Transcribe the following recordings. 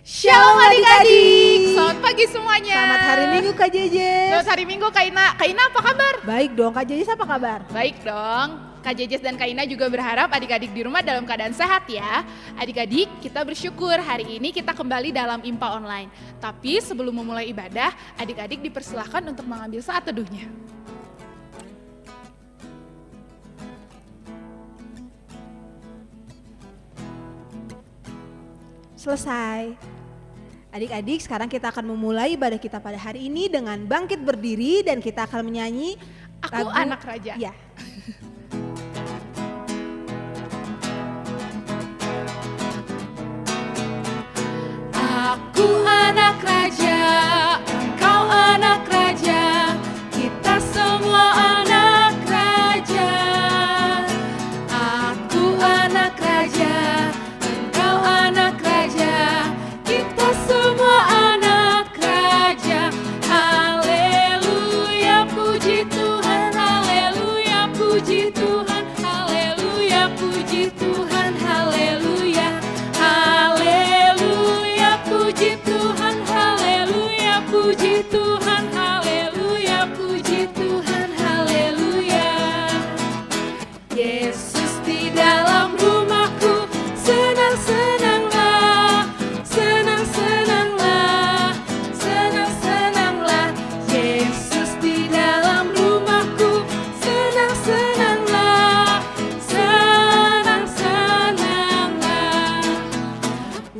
Shalom adik-adik, selamat pagi semuanya. Selamat hari Minggu Kak Jejes. Selamat hari Minggu Kak Ina. Kak Ina apa kabar? Baik dong Kak Jejes, apa kabar? Baik dong. Kak Jejes dan Kak Ina juga berharap adik-adik di rumah dalam keadaan sehat ya. Adik-adik, kita bersyukur hari ini kita kembali dalam IMPA online. Tapi sebelum memulai ibadah, adik-adik dipersilahkan untuk mengambil saat teduhnya. Selesai. Adik-adik, sekarang kita akan memulai ibadah kita pada hari ini dengan bangkit berdiri dan kita akan menyanyi Aku lagu, anak raja. Ya. Aku anak raja, engkau anak raja, kita semua anak raja. Aku anak raja, engkau anak raja, kita semua anak raja. Haleluya, puji Tuhan, haleluya, puji Tuhan, haleluya, puji Tuhan, haleluya. Haleluya, puji Tuhan, haleluya, puji Tuhan, haleluya, puji Tuhan, haleluya. Yesus di dalam rumahku, senang-senanglah, senang-senanglah, senang-senanglah. Yesus di dalam rumahku, senang-senanglah, senang-senanglah.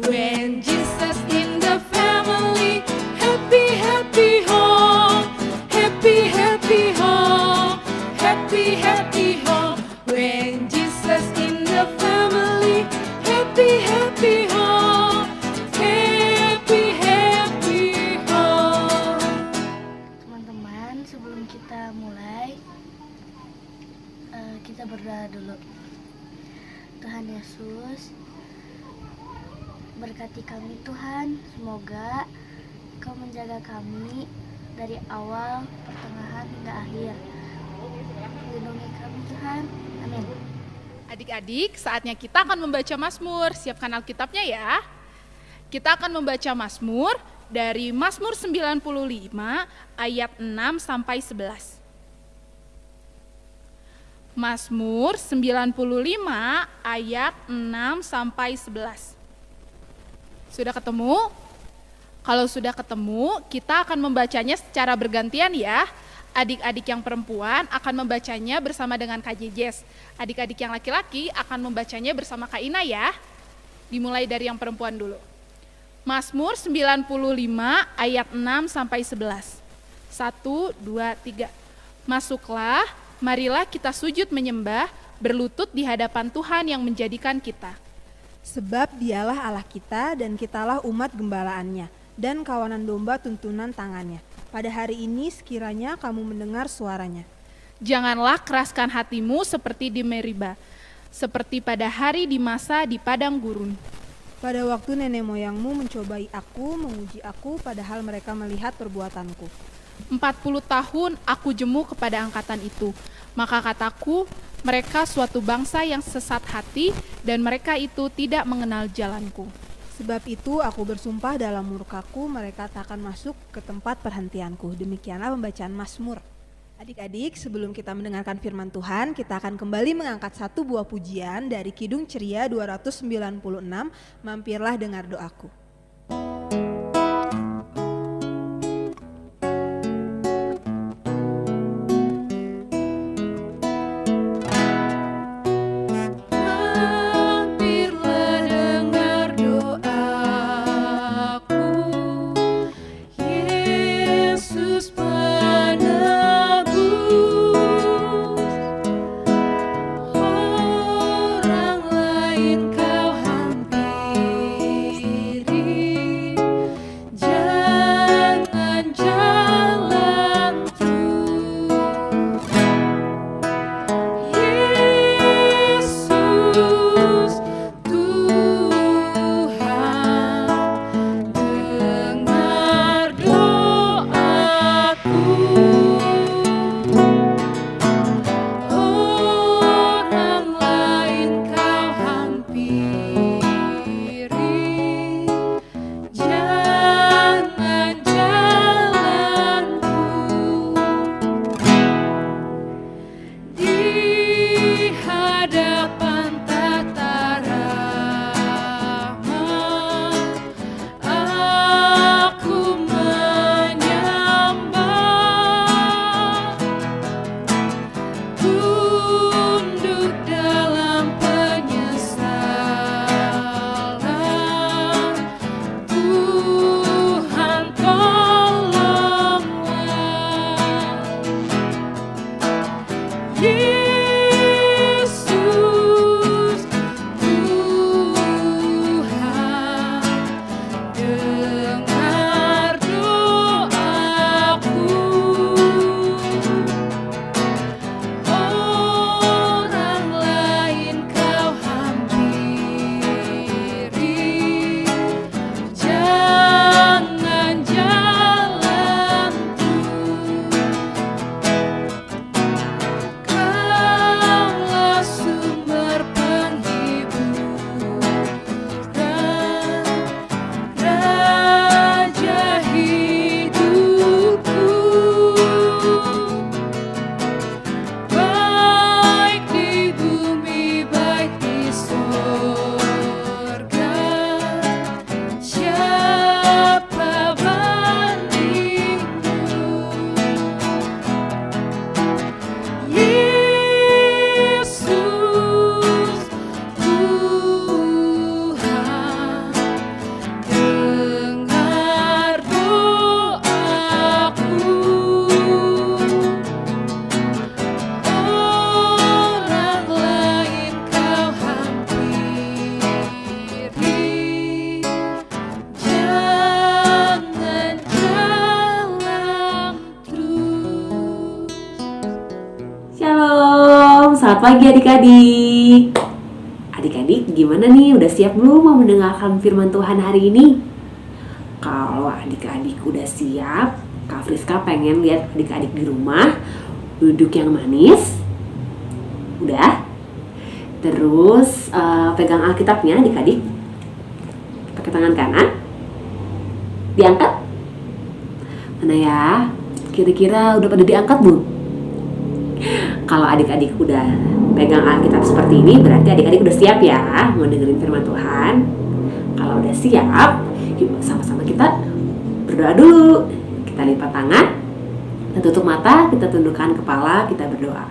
When Jesus in the family, happy, happy home, happy, happy home, happy, happy home. When Jesus in the family, happy, happy home, happy, happy home. Teman-teman, sebelum kita mulai, kita berdoa dulu. Tuhan Yesus, berkati kami Tuhan, semoga Kau menjaga kami dari awal, pertengahan hingga akhir. Lindungi kami Tuhan, amin. Adik-adik, saatnya kita akan membaca Mazmur. Siapkan Alkitabnya ya. Kita akan membaca Mazmur dari Mazmur 95 ayat 6 sampai 11. Mazmur 95 ayat 6 sampai 11. Sudah ketemu? Kalau sudah ketemu, kita akan membacanya secara bergantian ya. Adik-adik yang perempuan akan membacanya bersama dengan Kak Jejes. Adik-adik yang laki-laki akan membacanya bersama Kak Ina ya. Dimulai dari yang perempuan dulu. Mazmur 95 ayat 6 sampai 11. 1, 2, 3. Masuklah, marilah kita sujud menyembah, berlutut di hadapan Tuhan yang menjadikan kita. Sebab dialah Allah kita dan kitalah umat gembalaannya dan kawanan domba tuntunan tangannya. Pada hari ini sekiranya kamu mendengar suaranya. Janganlah keraskan hatimu seperti di Meriba, seperti pada hari di masa di padang gurun. Pada waktu nenek moyangmu mencobai aku, menguji aku, padahal mereka melihat perbuatanku. 40 tahun aku jemu kepada angkatan itu. Maka kataku, mereka suatu bangsa yang sesat hati dan mereka itu tidak mengenal jalanku. Sebab itu aku bersumpah dalam murkaku, mereka tak akan masuk ke tempat perhentianku. Demikianlah pembacaan Mazmur. Adik-adik, sebelum kita mendengarkan firman Tuhan, kita akan kembali mengangkat satu buah pujian dari Kidung Ceria 296, Mampirlah dengar doaku. Mampirlah dengar doaku, Yesus penebus. Orang lain kau hampiri, Selamat pagi adik-adik. Adik-adik gimana nih? Udah siap belum mau mendengarkan firman Tuhan hari ini? Kalau adik-adik udah siap, Kak Friska pengen lihat adik-adik di rumah duduk yang manis. Udah? Terus pegang Alkitabnya adik-adik. Pakai tangan kanan. Diangkat. Mana ya? Kira-kira udah pada diangkat belum? Kalau adik-adik udah pegang Alkitab seperti ini, berarti adik-adik udah siap ya mau dengerin firman Tuhan. Kalau udah siap, yuk sama-sama kita berdoa dulu. Kita lipat tangan, kita tutup mata, kita tundukkan kepala, kita berdoa.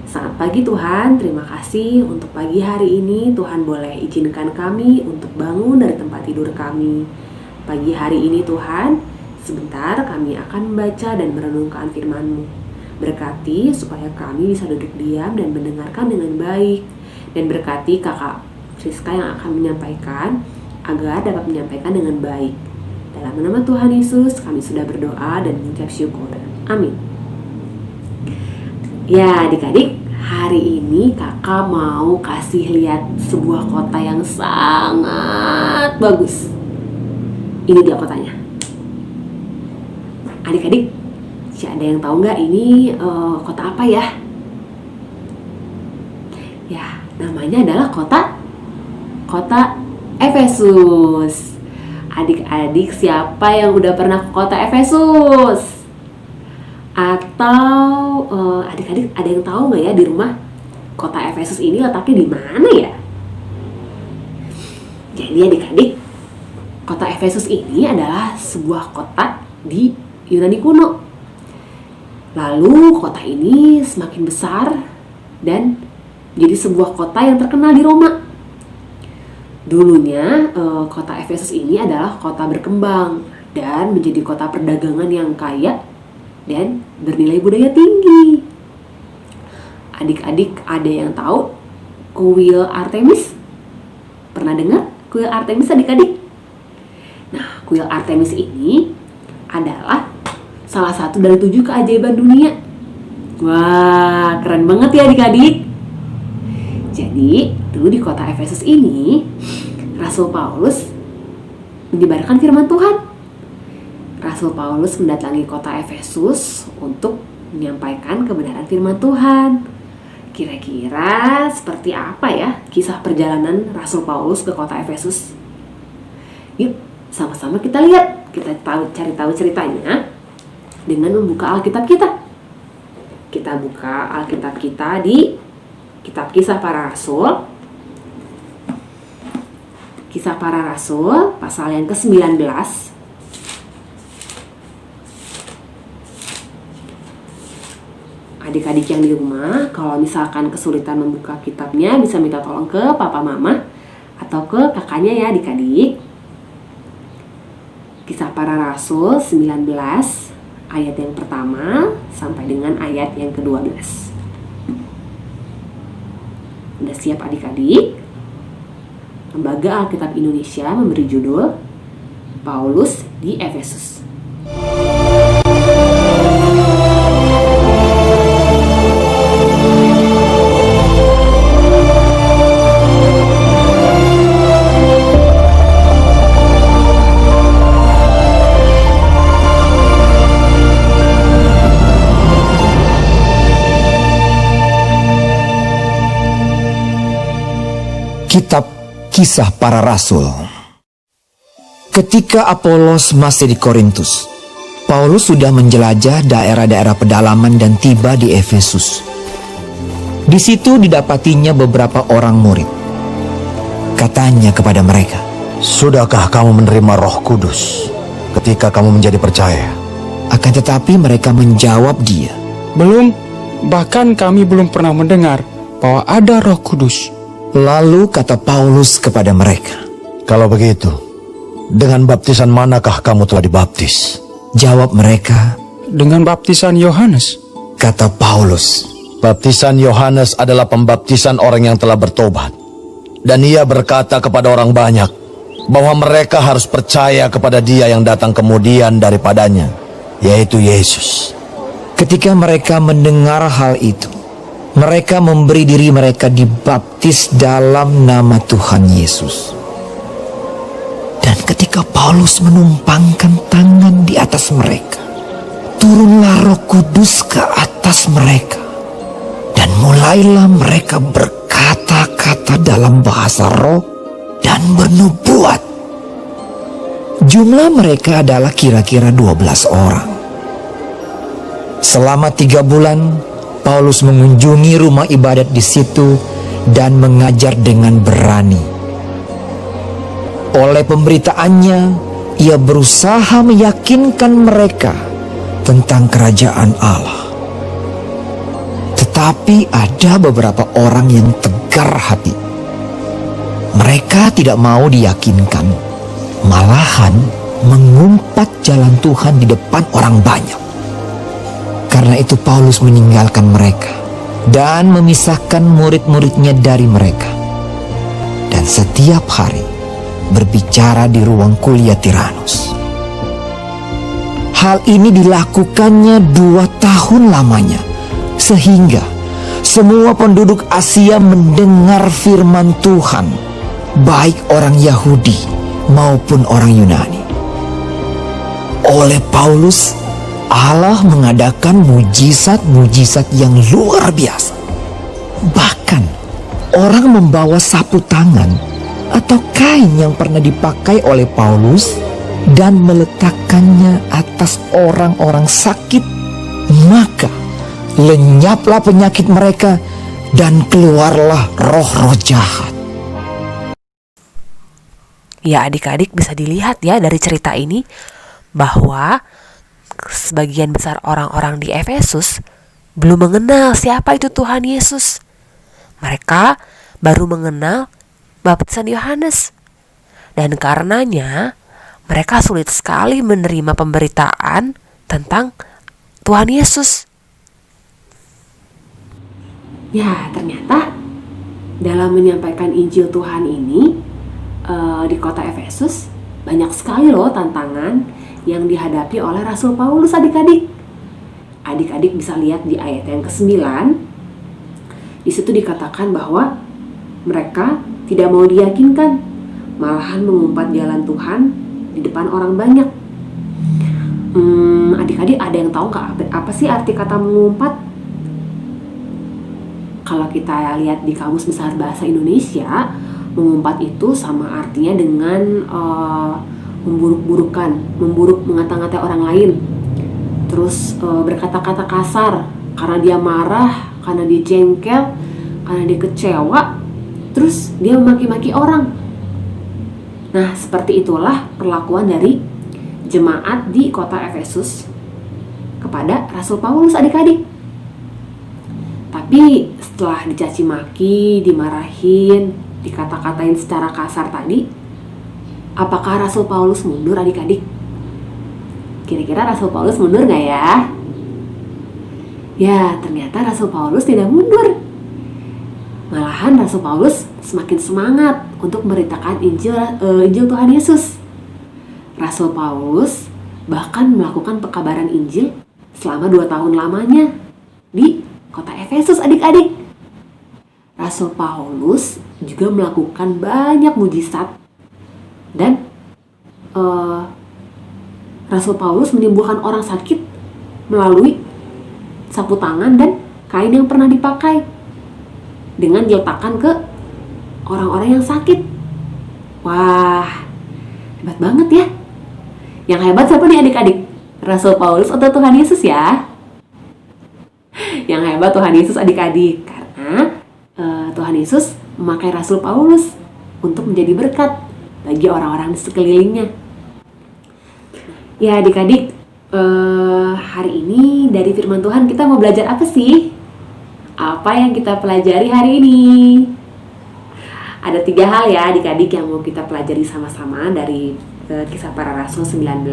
Selamat pagi Tuhan, terima kasih untuk pagi hari ini. Tuhan boleh izinkan kami untuk bangun dari tempat tidur kami. Pagi hari ini Tuhan, sebentar kami akan membaca dan merenungkan firman-Mu. Berkati supaya kami bisa duduk diam dan mendengarkan dengan baik. Dan berkati kakak Friska yang akan menyampaikan agar dapat menyampaikan dengan baik. Dalam nama Tuhan Yesus kami sudah berdoa dan mengucap syukur. Amin. Ya adik-adik, hari ini kakak mau kasih lihat sebuah kota yang sangat bagus. Ini dia kotanya. Adik-adik, ada yang tahu nggak ini kota apa ya? Ya, namanya adalah kota Efesus. Adik-adik, siapa yang udah pernah ke kota Efesus? Atau adik-adik ada yang tahu nggak ya di rumah kota Efesus ini letaknya di mana ya? Jadi adik-adik, kota Efesus ini adalah sebuah kota di Yunani kuno. Lalu kota ini semakin besar dan menjadi sebuah kota yang terkenal di Roma. Dulunya kota Efesus ini adalah kota berkembang dan menjadi kota perdagangan yang kaya dan bernilai budaya tinggi. Adik-adik ada yang tahu kuil Artemis? Pernah dengar kuil Artemis adik-adik? Nah, kuil Artemis ini adalah salah satu dari 7 keajaiban dunia. Wah, keren banget ya adik-adik. Jadi, dulu di kota Efesus ini, Rasul Paulus menyebarkan firman Tuhan. Rasul Paulus mendatangi kota Efesus untuk menyampaikan kebenaran firman Tuhan. Kira-kira seperti apa ya kisah perjalanan Rasul Paulus ke kota Efesus? Yuk, sama-sama kita lihat. Kita cari tahu ceritanya dengan membuka Alkitab kita. Kita buka Alkitab kita di Kitab Kisah Para Rasul. Kisah Para Rasul pasal yang ke-19. Adik-adik yang di rumah, kalau misalkan kesulitan membuka kitabnya, bisa minta tolong ke papa mama atau ke kakaknya ya adik-adik. Kisah Para Rasul 19 ayat yang pertama sampai dengan ayat yang ke-12. Udah siap adik-adik? Lembaga Alkitab Indonesia memberi judul Paulus di Efesus. Kitab Kisah Para Rasul. Ketika Apolos masih di Korintus, Paulus sudah menjelajah daerah-daerah pedalaman dan tiba di Efesus. Di situ didapatinya beberapa orang murid. Katanya kepada mereka, "Sudahkah kamu menerima Roh Kudus ketika kamu menjadi percaya?" Akan tetapi mereka menjawab dia, "Belum, bahkan kami belum pernah mendengar bahwa ada Roh Kudus." Lalu kata Paulus kepada mereka, "Kalau begitu, dengan baptisan manakah kamu telah dibaptis?" Jawab mereka, "Dengan baptisan Yohanes." Kata Paulus, "Baptisan Yohanes adalah pembaptisan orang yang telah bertobat. Dan ia berkata kepada orang banyak bahwa mereka harus percaya kepada Dia yang datang kemudian daripadanya, yaitu Yesus." Ketika mereka mendengar hal itu, Mereka memberi diri mereka dibaptis dalam nama Tuhan Yesus. Dan ketika Paulus menumpangkan tangan di atas mereka, turunlah Roh Kudus ke atas mereka. Dan mulailah mereka berkata-kata dalam bahasa roh dan bernubuat. Jumlah mereka adalah kira-kira 12 orang. Selama 3 bulan, Paulus mengunjungi rumah ibadat di situ dan mengajar dengan berani. Oleh pemberitaannya, ia berusaha meyakinkan mereka tentang kerajaan Allah. Tetapi ada beberapa orang yang tegar hati. Mereka tidak mau diyakinkan, malahan mengumpat jalan Tuhan di depan orang banyak. Karena itu Paulus meninggalkan mereka dan memisahkan murid-muridnya dari mereka. Dan setiap hari berbicara di ruang kuliah Tiranus. Hal ini dilakukannya 2 tahun lamanya, sehingga semua penduduk Asia mendengar firman Tuhan, baik orang Yahudi maupun orang Yunani. Oleh Paulus, Allah mengadakan mujizat-mujizat yang luar biasa. Bahkan orang membawa sapu tangan atau kain yang pernah dipakai oleh Paulus dan meletakkannya atas orang-orang sakit, maka lenyaplah penyakit mereka dan keluarlah roh-roh jahat. Ya, adik-adik bisa dilihat ya dari cerita ini bahwa sebagian besar orang-orang di Efesus belum mengenal siapa itu Tuhan Yesus. Mereka baru mengenal baptisan Yohanes. Dan karenanya mereka sulit sekali menerima pemberitaan tentang Tuhan Yesus. Ya, ternyata dalam menyampaikan Injil Tuhan ini di kota Efesus banyak sekali loh tantangan yang dihadapi oleh Rasul Paulus, adik-adik. Adik-adik bisa lihat di ayat yang ke-9. Di situ dikatakan bahwa mereka tidak mau diyakinkan, malahan mengumpat jalan Tuhan di depan orang banyak. Adik-adik ada yang tahu nggak apa sih arti kata mengumpat? Kalau kita lihat di Kamus Besar Bahasa Indonesia, mengumpat itu sama artinya dengan memburuk mengata-ngatai orang lain, terus berkata-kata kasar karena dia marah, karena dia jengkel, karena dia kecewa, terus dia memaki-maki orang. Nah, seperti itulah perlakuan dari jemaat di kota Efesus kepada Rasul Paulus, adik-adik. Tapi setelah dicaci maki, dimarahin, dikata-katain secara kasar tadi, apakah Rasul Paulus mundur, adik-adik? Kira-kira Rasul Paulus mundur gak ya? Ya, ternyata Rasul Paulus tidak mundur. Malahan Rasul Paulus semakin semangat untuk memberitakan Injil Tuhan Yesus. Rasul Paulus bahkan melakukan pekabaran Injil selama 2 tahun lamanya di kota Efesus, adik-adik. Rasul Paulus juga melakukan banyak mujizat. Dan Rasul Paulus menyembuhkan orang sakit melalui sapu tangan dan kain yang pernah dipakai dengan diletakkan ke orang-orang yang sakit. Wah, hebat banget ya. Yang hebat siapa nih, adik-adik? Rasul Paulus atau Tuhan Yesus ya? Yang hebat Tuhan Yesus, adik-adik, karena Tuhan Yesus memakai Rasul Paulus untuk menjadi berkat bagi orang-orang di sekelilingnya. Ya, adik-adik, hari ini dari firman Tuhan kita mau belajar apa sih? Apa yang kita pelajari hari ini? Ada 3 hal ya adik-adik yang mau kita pelajari sama-sama dari Kisah Para Rasul 19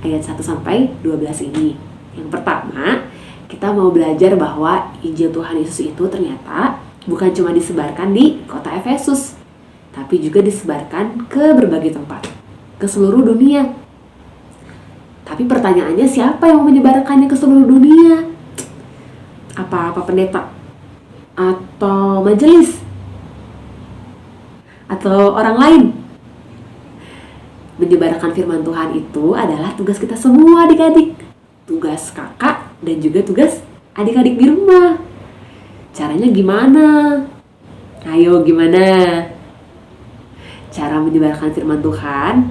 ayat 1 sampai 12 ini. Yang pertama, kita mau belajar bahwa Injil Tuhan Yesus itu ternyata bukan cuma disebarkan di kota Efesus, tapi juga disebarkan ke berbagai tempat, ke seluruh dunia. Tapi pertanyaannya, siapa yang menyebarkannya ke seluruh dunia? Apa pendeta? atau majelis atau orang lain. Menyebarkan firman Tuhan itu adalah tugas kita semua adik-adik. Tugas kakak dan juga tugas adik-adik di rumah. Caranya gimana? Ayo gimana? Cara menyebarkan firman Tuhan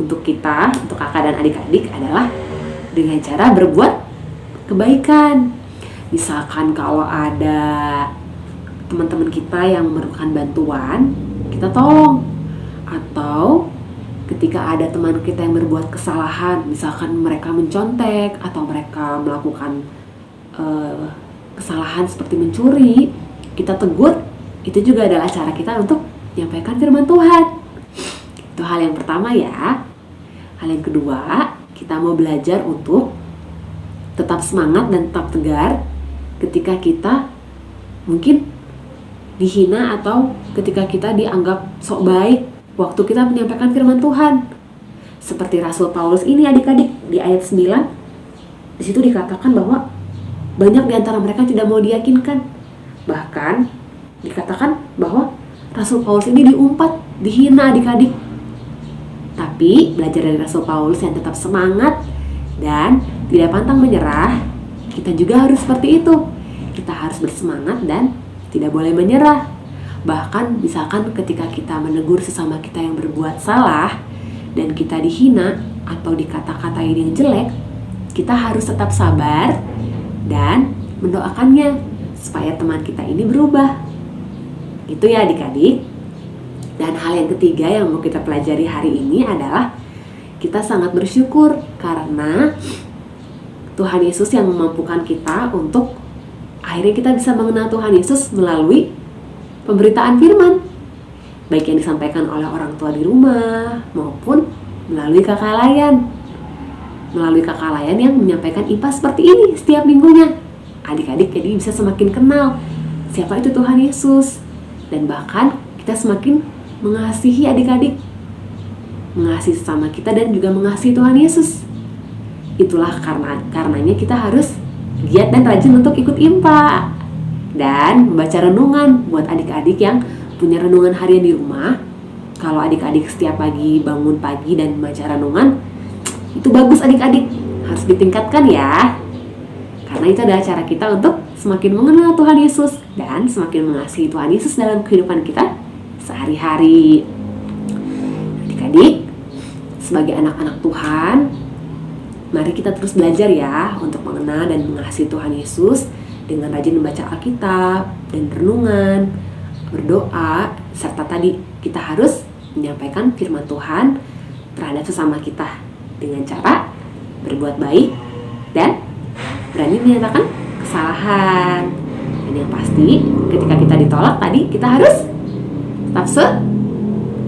untuk kita, untuk kakak dan adik-adik adalah dengan cara berbuat kebaikan. Misalkan kalau ada teman-teman kita yang memerlukan bantuan, kita tolong. Atau ketika ada teman kita yang berbuat kesalahan, misalkan mereka mencontek atau mereka melakukan kesalahan seperti mencuri, kita tegur. Itu juga adalah cara kita untuk menyampaikan firman Tuhan. Itu hal yang pertama ya. Hal yang kedua, kita mau belajar untuk tetap semangat dan tetap tegar ketika kita mungkin dihina atau ketika kita dianggap sok baik waktu kita menyampaikan firman Tuhan. Seperti Rasul Paulus ini adik-adik, di ayat 9, di situ dikatakan bahwa banyak di antara mereka tidak mau diyakinkan. Bahkan dikatakan bahwa Rasul Paulus ini diumpat, dihina adik-adik. Tapi belajar dari Rasul Paulus yang tetap semangat dan tidak pantang menyerah, kita juga harus seperti itu. Kita harus bersemangat dan tidak boleh menyerah. Bahkan misalkan ketika kita menegur sesama kita yang berbuat salah dan kita dihina atau dikata-katain yang jelek, kita harus tetap sabar dan mendoakannya supaya teman kita ini berubah. Itu ya adik-adik. Dan hal yang ketiga yang mau kita pelajari hari ini adalah kita sangat bersyukur karena Tuhan Yesus yang memampukan kita untuk akhirnya kita bisa mengenal Tuhan Yesus melalui pemberitaan firman, baik yang disampaikan oleh orang tua di rumah maupun melalui kakak layan. Melalui kakak layan yang menyampaikan IPA seperti ini setiap minggunya. Adik-adik jadi bisa semakin kenal siapa itu Tuhan Yesus. Dan bahkan kita semakin mengasihi adik-adik, mengasihi sesama kita dan juga mengasihi Tuhan Yesus. Itulah karenanya kita harus giat dan rajin untuk ikut IMPA dan membaca renungan buat adik-adik yang punya renungan harian di rumah. Kalau adik-adik setiap pagi bangun pagi dan membaca renungan, itu bagus adik-adik, harus ditingkatkan ya. Karena itu adalah cara kita untuk semakin mengenal Tuhan Yesus dan semakin mengasihi Tuhan Yesus dalam kehidupan kita sehari-hari. Adik-adik, sebagai anak-anak Tuhan, mari kita terus belajar ya untuk mengenal dan mengasihi Tuhan Yesus dengan rajin membaca Alkitab dan renungan, berdoa, serta tadi kita harus menyampaikan firman Tuhan terhadap sesama kita dengan cara berbuat baik dan berani menyatakan kesalahan. Dan yang pasti ketika kita ditolak tadi, kita harus tetap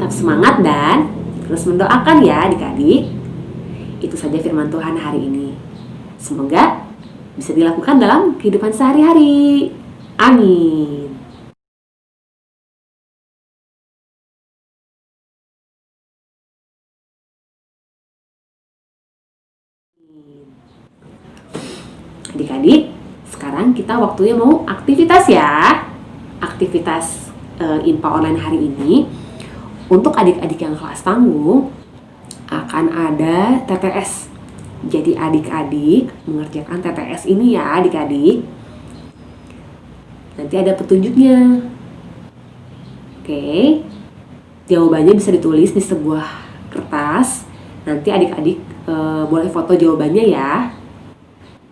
semangat dan terus mendoakan ya adik-adik. Itu saja firman Tuhan hari ini. Semoga bisa dilakukan dalam kehidupan sehari-hari. Amin. Adik-adik, sekarang kita waktunya mau aktivitas ya. Aktivitas IMPA online hari ini untuk adik-adik yang kelas tanggung akan ada TTS. Jadi adik-adik mengerjakan TTS ini ya adik-adik. Nanti ada petunjuknya. Oke, jawabannya bisa ditulis di sebuah kertas. Nanti adik-adik boleh foto jawabannya ya.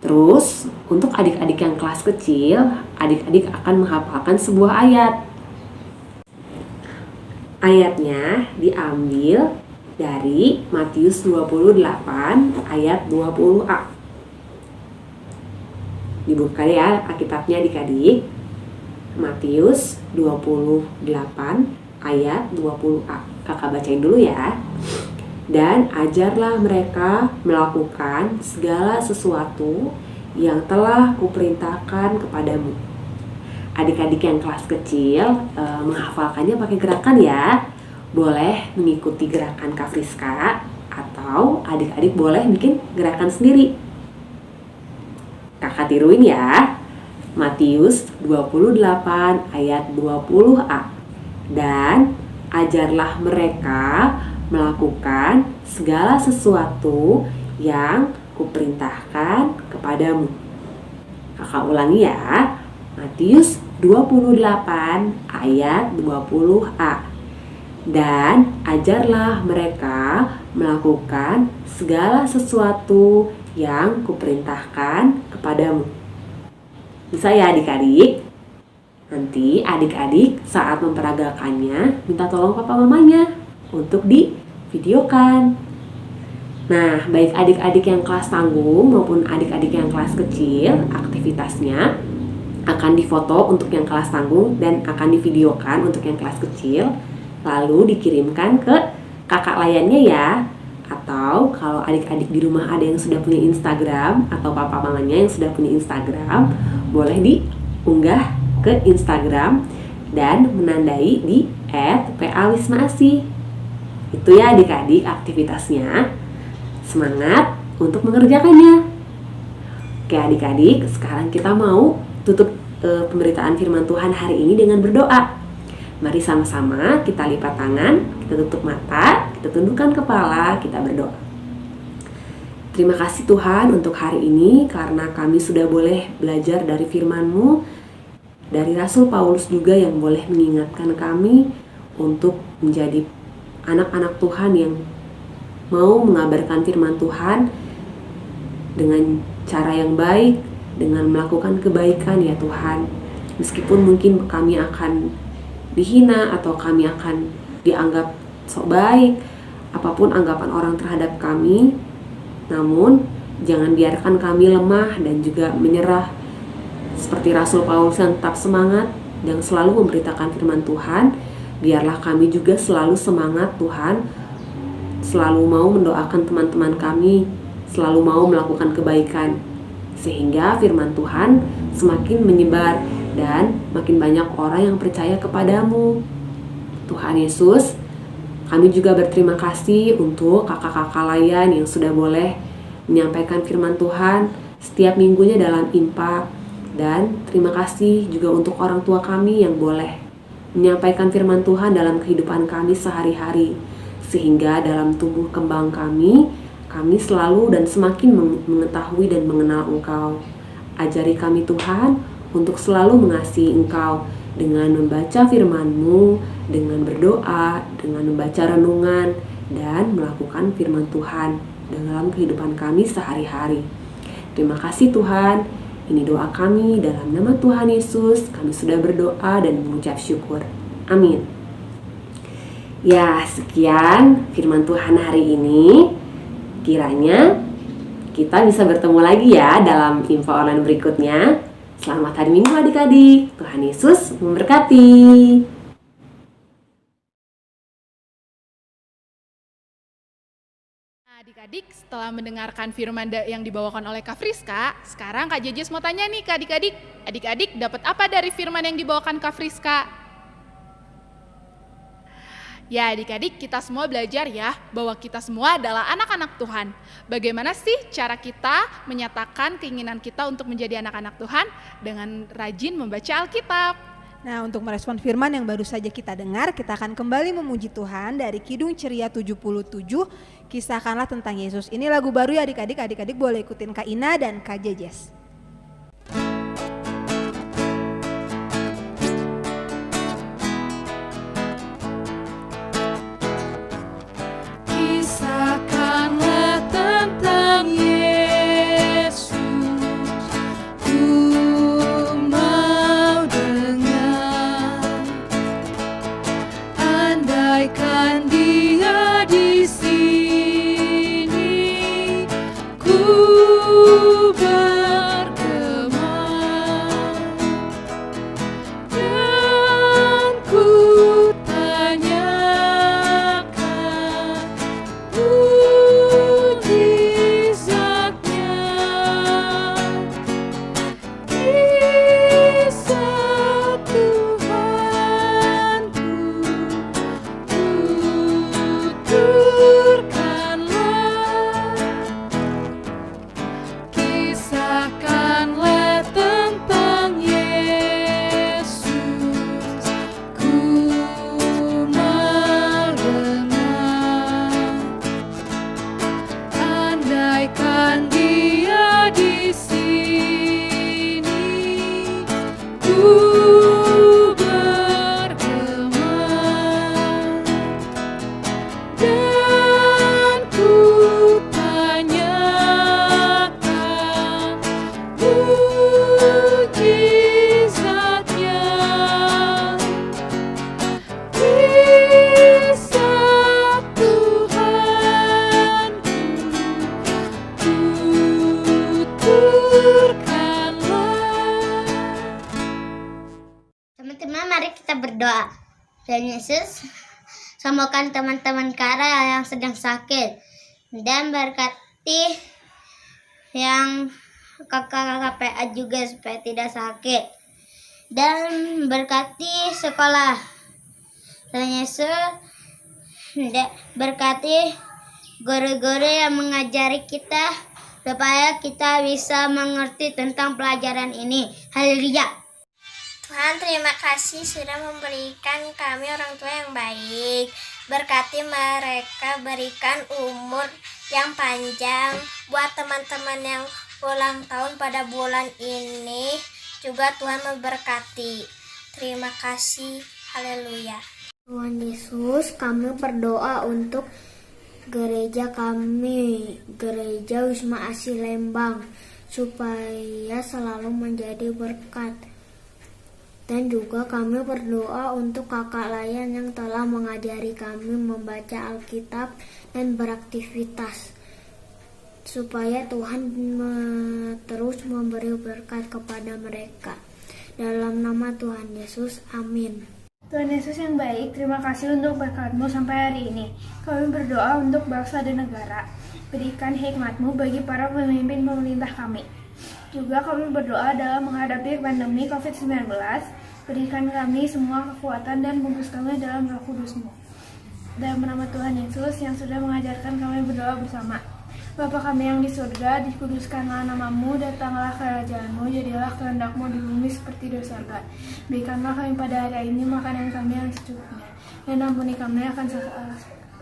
Terus untuk adik-adik yang kelas kecil, adik-adik akan menghafalkan sebuah ayat. Ayatnya diambil dari Matius 28 ayat 20a. Dibuka ya Alkitabnya adik-adik. Matius 28 ayat 20a. Kakak bacain dulu ya. Dan ajarlah mereka melakukan segala sesuatu yang telah kuperintahkan kepadamu. Adik-adik yang kelas kecil menghafalkannya pakai gerakan ya. Boleh mengikuti gerakan Kak Friska atau adik-adik boleh bikin gerakan sendiri. Kakak tiruin ya. Matius 28 ayat 20a. Dan ajarlah mereka melakukan segala sesuatu yang kuperintahkan kepadamu. Kakak ulangi ya. Matius 28 ayat 20a. Dan ajarlah mereka melakukan segala sesuatu yang kuperintahkan kepadamu. Bisa ya adik-adik? Nanti adik-adik saat memperagakannya minta tolong papa mamanya untuk divideokan. Nah, baik adik-adik yang kelas tanggung maupun adik-adik yang kelas kecil, aktivitasnya akan difoto untuk yang kelas tanggung dan akan divideokan untuk yang kelas kecil, lalu dikirimkan ke kakak layannya ya. Atau kalau adik-adik di rumah ada yang sudah punya Instagram atau papa mamanya yang sudah punya Instagram, boleh diunggah ke Instagram dan menandai di @pawismaasih. Itu ya adik-adik aktivitasnya. Semangat untuk mengerjakannya. Oke adik-adik, sekarang kita mau tutup pemberitaan firman Tuhan hari ini dengan berdoa. Mari sama-sama kita lipat tangan, kita tutup mata, kita tundukkan kepala, kita berdoa. Terima kasih Tuhan untuk hari ini karena kami sudah boleh belajar dari firman-Mu, dari Rasul Paulus juga yang boleh mengingatkan kami untuk menjadi anak-anak Tuhan yang mau mengabarkan firman Tuhan dengan cara yang baik, dengan melakukan kebaikan ya Tuhan. Meskipun mungkin kami akan dihina atau kami akan dianggap sok baik, apapun anggapan orang terhadap kami, namun jangan biarkan kami lemah dan juga menyerah. Seperti Rasul Paulus yang tetap semangat dan selalu memberitakan firman Tuhan, biarlah kami juga selalu semangat Tuhan, selalu mau mendoakan teman-teman kami, selalu mau melakukan kebaikan, sehingga firman Tuhan semakin menyebar dan makin banyak orang yang percaya kepadamu. Tuhan Yesus, kami juga berterima kasih untuk kakak-kakak layan yang sudah boleh menyampaikan firman Tuhan setiap minggunya dalam IMPA. Dan terima kasih juga untuk orang tua kami yang boleh menyampaikan firman Tuhan dalam kehidupan kami sehari-hari. Sehingga dalam tumbuh kembang kami selalu dan semakin mengetahui dan mengenal Engkau. Ajari kami Tuhan untuk selalu mengasihi Engkau dengan membaca firman-Mu, dengan berdoa, dengan membaca renungan, dan melakukan firman Tuhan dalam kehidupan kami sehari-hari. Terima kasih Tuhan, ini doa kami dalam nama Tuhan Yesus, kami sudah berdoa dan mengucap syukur. Amin. Ya, sekian firman Tuhan hari ini. Kiranya kita bisa bertemu lagi ya dalam info online berikutnya. Selamat hari Minggu adik-adik. Tuhan Yesus memberkati. Adik-adik, setelah mendengarkan firman yang dibawakan oleh Kak Friska, sekarang Kak Jejes mau tanya nih ke adik-adik. Adik-adik dapat apa dari firman yang dibawakan Kak Friska? Ya adik-adik, kita semua belajar ya bahwa kita semua adalah anak-anak Tuhan. Bagaimana sih cara kita menyatakan keinginan kita untuk menjadi anak-anak Tuhan? Dengan rajin membaca Alkitab. Nah, untuk merespon firman yang baru saja kita dengar, kita akan kembali memuji Tuhan dari Kidung Ceria 77, Kisahkanlah tentang Yesus. Ini lagu baru ya adik-adik, adik-adik boleh ikutin Kak Ina dan Kak Jejes. Kisahkanlah tentang Yesus, ku mau dengar. Andaikan Dia di sini, ku berdoa. Dan Yesus sembuhkan teman-teman Kara yang sedang sakit. Dan berkati yang kakak-kakak PA juga supaya tidak sakit. Dan berkati sekolah. Dan Yesus berkati guru-guru yang mengajari kita supaya kita bisa mengerti tentang pelajaran ini. Haleluya. Tuhan, terima kasih sudah memberikan kami orang tua yang baik. Berkati mereka, berikan umur yang panjang buat teman-teman yang ulang tahun pada bulan ini. Juga Tuhan memberkati. Terima kasih. Haleluya. Tuhan Yesus, kami berdoa untuk gereja kami, Gereja Wisma Asih Lembang, supaya selalu menjadi berkat. Dan juga kami berdoa untuk kakak layan yang telah mengajari kami membaca Alkitab dan beraktivitas, supaya Tuhan terus memberi berkat kepada mereka. Dalam nama Tuhan Yesus, amin. Tuhan Yesus yang baik, terima kasih untuk berkat-Mu sampai hari ini. Kami berdoa untuk bangsa dan negara. Berikan hikmat-Mu bagi para pemimpin pemerintah kami. Juga kami berdoa dalam menghadapi pandemi COVID-19. Berikan kami semua kekuatan dan bungkus kami dalam Roh Kudus-Mu. Dalam nama Tuhan Yesus yang sudah mengajarkan kami berdoa bersama. Bapa kami yang di surga, dikuduskanlah nama-Mu, datanglah kerajaan-Mu, jadilah kehendak-Mu di bumi seperti di surga. Berikanlah kami pada hari ini makanan kami yang secukupnya, dan ampuni kami akan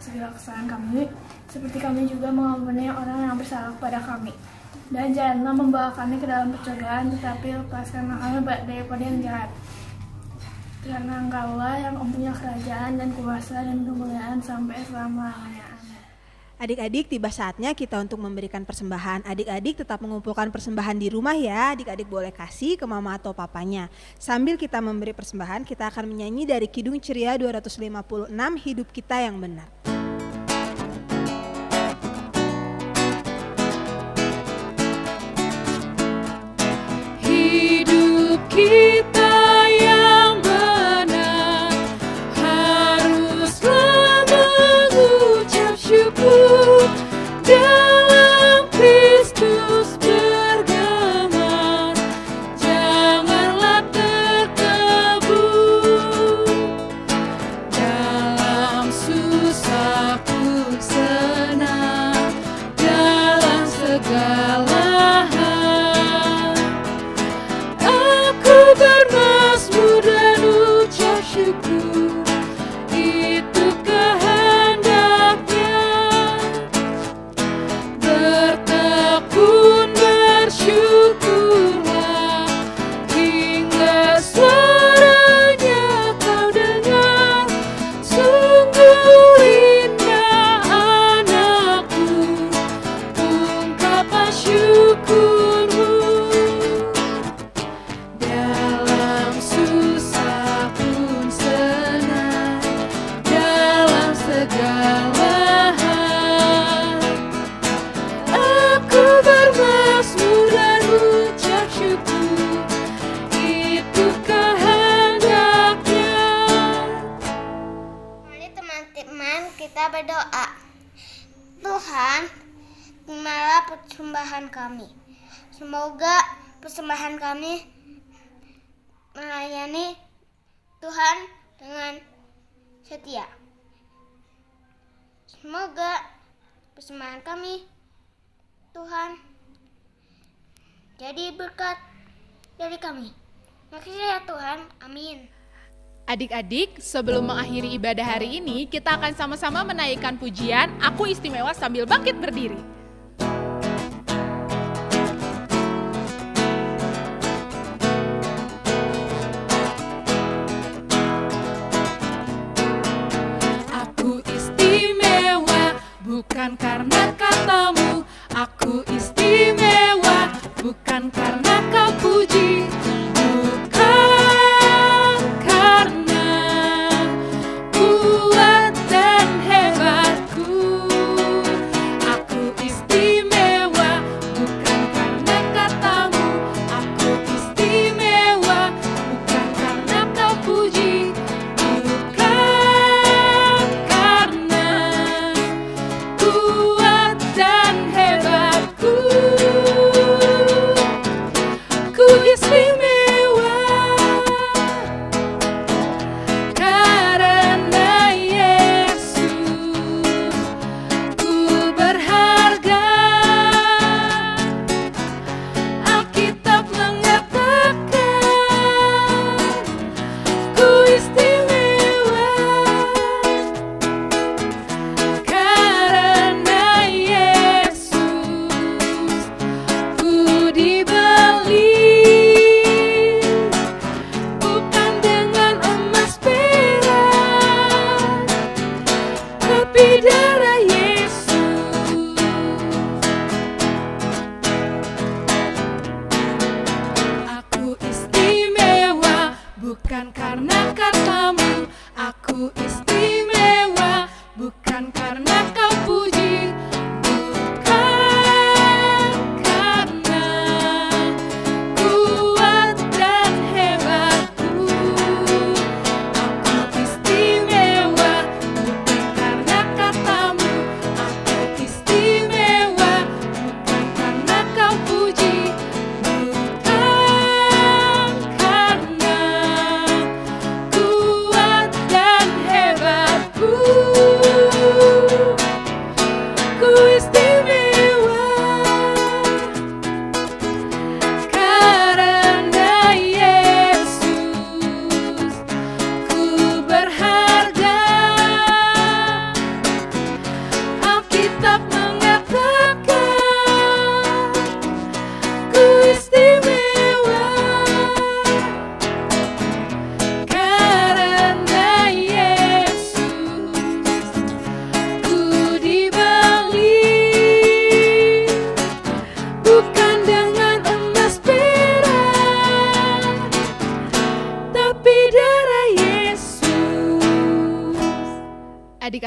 segala kesalahan kami, seperti kami juga mengampuni orang yang bersalah kepada kami. Dan janganlah membawa kami ke dalam percobaan, tetapi lepaskanlah kami daripada yang jahat. Karena Engkaulah yang mempunyai kerajaan dan kuasa dan kemuliaan sampai selama-lamanya. Adik-adik, tiba saatnya kita untuk memberikan persembahan. Adik-adik tetap mengumpulkan persembahan di rumah ya. Adik-adik boleh kasih ke mama atau papanya. Sambil kita memberi persembahan, kita akan menyanyi dari Kidung Ceria 256, Hidup Kita Yang Benar. Hidup kita yang benar haruslah mengucap syukur, dalam Kristus bergema, janganlah terkebur, dalam susah pun senang, dalam segala hal aku bermazmur dan ucap syukur, itu kehendaknya. Bertekun bersyukurlah hingga suaranya kau dengar. Sungguh indah anakku, ungkapan syukurmu. Dalam susah pun senang, dalam segala hal aku bermazmur dan ucap syukur, itu kehendaknya. Mari teman-teman kita berdoa. Tuhan, terimalah persembahan kami. Semoga persembahan kami melayani Tuhan dengan setia. Semoga persembahan kami, Tuhan, jadi berkat dari kami. Makasih ya Tuhan, amin. Adik-adik, sebelum mengakhiri ibadah hari ini, kita akan sama-sama menaikkan pujian Aku Istimewa sambil bangkit berdiri. Aku istimewa bukan karena katamu, aku istimewa bukan karena kau puji, bukan karena kuat dan hebatku. Aku istimewa bukan karena katamu, aku istimewa bukan karena kau puji,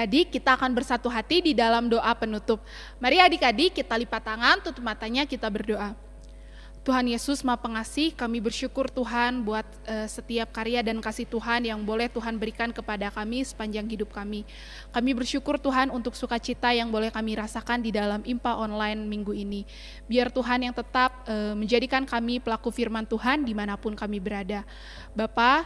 Adik-adik, kita akan bersatu hati di dalam doa penutup. Mari adik-adik kita lipat tangan, tutup matanya, kita berdoa. Tuhan Yesus Maha Pengasih, kami bersyukur Tuhan buat setiap karya dan kasih Tuhan yang boleh Tuhan berikan kepada kami sepanjang hidup kami. Kami bersyukur Tuhan untuk sukacita yang boleh kami rasakan di dalam IMPA online minggu ini. Biar Tuhan yang tetap menjadikan kami pelaku firman Tuhan dimanapun kami berada. Bapa,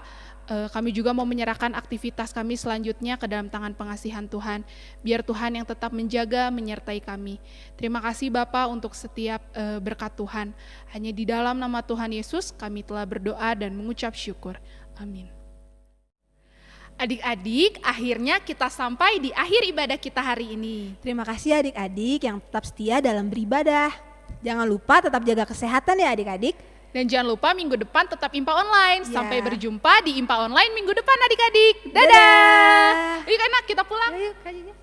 kami juga mau menyerahkan aktivitas kami selanjutnya ke dalam tangan pengasihan Tuhan. Biar Tuhan yang tetap menjaga, menyertai kami. Terima kasih Bapa untuk setiap berkat Tuhan. Hanya di dalam nama Tuhan Yesus kami telah berdoa dan mengucap syukur. Amin. Adik-adik, akhirnya kita sampai di akhir ibadah kita hari ini. Terima kasih adik-adik yang tetap setia dalam beribadah. Jangan lupa tetap jaga kesehatan ya adik-adik. Dan jangan lupa minggu depan tetap IMPA online. Ya. Sampai berjumpa di IMPA online minggu depan adik-adik. Dadah. Yuk anak, kita pulang. Ayo, Kak Jija.